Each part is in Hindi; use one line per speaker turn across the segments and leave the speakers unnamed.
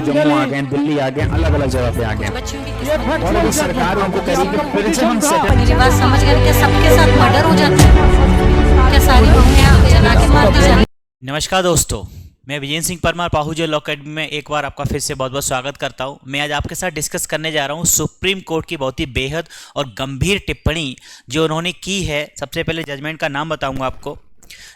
जम्मू आ गए, दिल्ली आ गए, अलग अलग जगह पे आ गए और अभी सरकार उनको करेगी फिर से हम
मेरी बात समझ गए क्या? सबके साथ मर्डर हो जाता है क्या? सारी बहुएं जला के मार दी जाती?
नमस्कार दोस्तों, मैं विजय सिंह परमार पाहुजे लॉ अकेडमी में एक बार आपका फिर से बहुत बहुत स्वागत करता हूं। मैं आज आपके साथ डिस्कस करने जा रहा हूं सुप्रीम कोर्ट की बहुत ही बेहद और गंभीर टिप्पणी जो उन्होंने की है। सबसे पहले जजमेंट का नाम बताऊंगा आपको।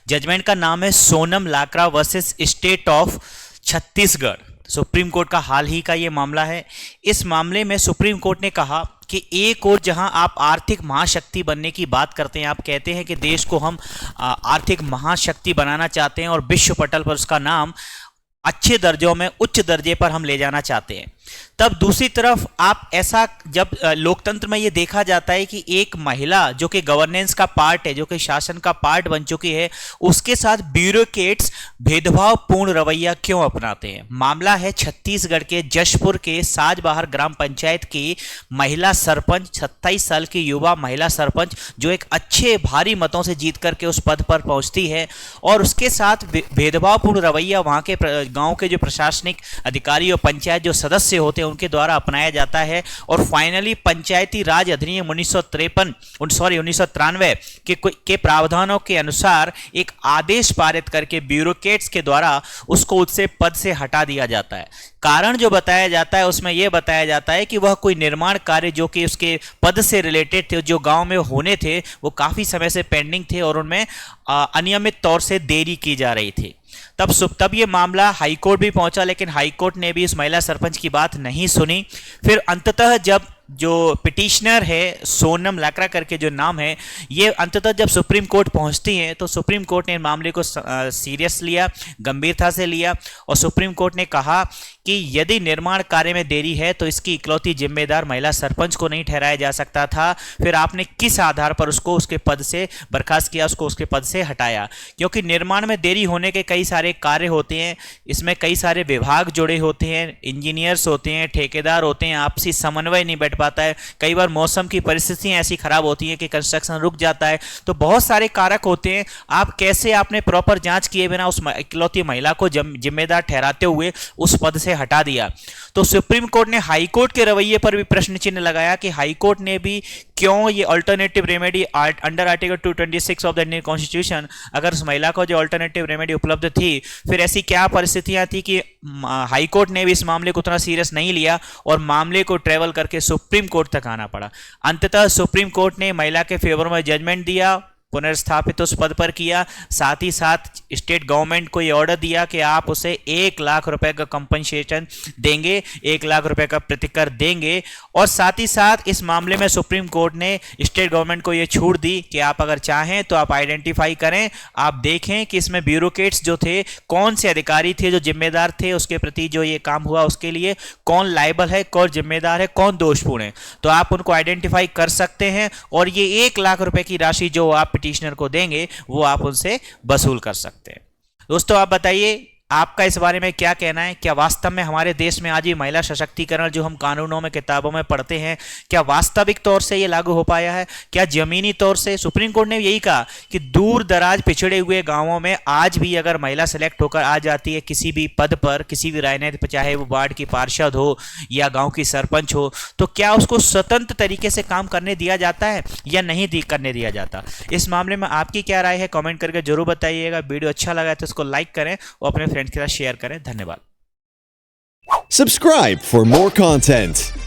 जजमेंट का नाम है Sonam Lakra versus state of Chhattisgarh. Supreme court का हाल ही का ये मामला है। इस मामले में सुप्रीम कोर्ट ने कहा कि एक और जहां आप आर्थिक महाशक्ति बनने की बात करते हैं, आप कहते हैं कि देश को हम आर्थिक महाशक्ति बनाना चाहते हैं और विश्व पटल पर उसका नाम अच्छे दर्जों में उच्च दर्जे पर हम ले जाना चाहते हैं, तब दूसरी तरफ आप ऐसा जब लोकतंत्र में ये देखा जाता है कि एक महिला जो कि गवर्नेंस का पार्ट है, जो कि शासन का पार्ट बन चुकी है, उसके साथ ब्यूरोक्रेट्स भेदभावपूर्ण रवैया क्यों अपनाते हैं। मामला है छत्तीसगढ़ के जशपुर के साजबहार ग्राम पंचायत की महिला सरपंच, 27 साल की युवा महिला सरपंच जो एक अच्छे भारी मतों से जीत करके उस पद पर पहुंचती है और उसके साथ भेदभावपूर्ण रवैया वहां के गांव के जो प्रशासनिक अधिकारी और पंचायत जो सदस्य होते हैं उनके द्वारा अपनाया जाता है और फाइनली पंचायती राज अधिनियम 1993 के प्रावधानों के अनुसार एक आदेश पारित करके ब्यूरोक्रेट्स के द्वारा उसको उससे पद से हटा दिया जाता है। कारण जो बताया जाता है उसमें यह बताया जाता है कि वह कोई निर्माण कार्य जो कि उसके पद से रिलेटेड थे, जो गांव में होने थे, वो काफी समय से पेंडिंग थे और उनमें अनियमित तौर से देरी की जा रही थी। तब ये मामला हाईकोर्ट भी पहुंचा, लेकिन हाईकोर्ट ने भी उस महिला सरपंच की बात नहीं सुनी। फिर अंततः जब जो पिटिशनर है सोनम लाकड़ा करके जो नाम है, ये अंततः जब सुप्रीम कोर्ट पहुंचती हैं तो सुप्रीम कोर्ट ने मामले को सीरियस लिया, गंभीरता से लिया और सुप्रीम कोर्ट ने कहा कि यदि निर्माण कार्य में देरी है तो इसकी इकलौती जिम्मेदार महिला सरपंच को नहीं ठहराया जा सकता था। फिर आपने किस आधार पर उसको उसके पद से बर्खास्त किया, उसको उसके पद से हटाया? क्योंकि निर्माण में देरी होने के कई सारे कार्य होते हैं, इसमें कई सारे विभाग जुड़े होते हैं, इंजीनियर्स होते हैं, ठेकेदार होते हैं, आपसी समन्वय नहीं बैठ पाता है, कई बार मौसम की परिस्थितियां ऐसी खराब होती हैं कि कंस्ट्रक्शन रुक जाता है, तो बहुत सारे कारक होते हैं। आप कैसे आपने प्रॉपर जांच किए बिना उस इकलौती महिला को जिम्मेदार ठहराते हुए उस पद से हटा दिया? तो सुप्रीम कोर्ट ने हाई कोर्ट के रवैये पर भी प्रश्न चिन्ह लगाया कि हाई कोर्ट ने भी क्यों ये alternative remedy under article 226 of the Indian constitution, अगर उस महिला को जो अल्टरनेटिव रेमेडी उपलब्ध थी, फिर ऐसी क्या परिस्थितियां थी कि हाई कोर्ट ने भी इस मामले को उतना सीरियस नहीं लिया और मामले को ट्रेवल करके सुप्रीम कोर्ट तक आना पड़ा। अंततः सुप्रीम कोर्ट ने महिला के फेवर में जजमेंट दिया, पुनर्स्थापित उस पद पर किया, साथ ही साथ स्टेट गवर्नमेंट को ये ऑर्डर दिया कि आप उसे 1 लाख रुपए का कंपनसेशन देंगे, 1 लाख रुपए का प्रतिकर देंगे। और साथ ही साथ इस मामले में सुप्रीम कोर्ट ने स्टेट गवर्नमेंट को ये छूट दी कि आप अगर चाहें तो आप आइडेंटिफाई करें, आप देखें कि इसमें ब्यूरोक्रेट्स जो थे, कौन से अधिकारी थे जो जिम्मेदार थे उसके प्रति जो ये काम हुआ, उसके लिए कौन लायबल है, कौन जिम्मेदार है, कौन दोषपूर्ण है, तो आप उनको आइडेंटिफाई कर सकते हैं और ये 1 लाख रुपए की राशि जो आप पिटिशनर को देंगे वो आप उनसे वसूल कर सकते हैं। दोस्तों आप बताइए आपका इस बारे में क्या कहना है? क्या वास्तव में हमारे देश में आज ये महिला सशक्तिकरण जो हम कानूनों में किताबों में पढ़ते हैं, क्या वास्तविक तौर से ये लागू हो पाया है? क्या जमीनी तौर से? सुप्रीम कोर्ट ने यही कहा कि दूर दराज पिछड़े हुए गांवों में आज भी अगर महिला सेलेक्ट होकर आ जाती है किसी भी पद पर, किसी भी राजनीति पर, चाहे वो वार्ड की पार्षद हो या गाँव की सरपंच हो, तो क्या उसको स्वतंत्र तरीके से काम करने दिया जाता है या नहीं करने दिया जाता? इस मामले में आपकी क्या राय है? कॉमेंट करके जरूर बताइएगा। वीडियो अच्छा लगा तो इसको लाइक करें और अपने फ्रेंड्स के साथ शेयर करें। धन्यवाद।
Subscribe for more content.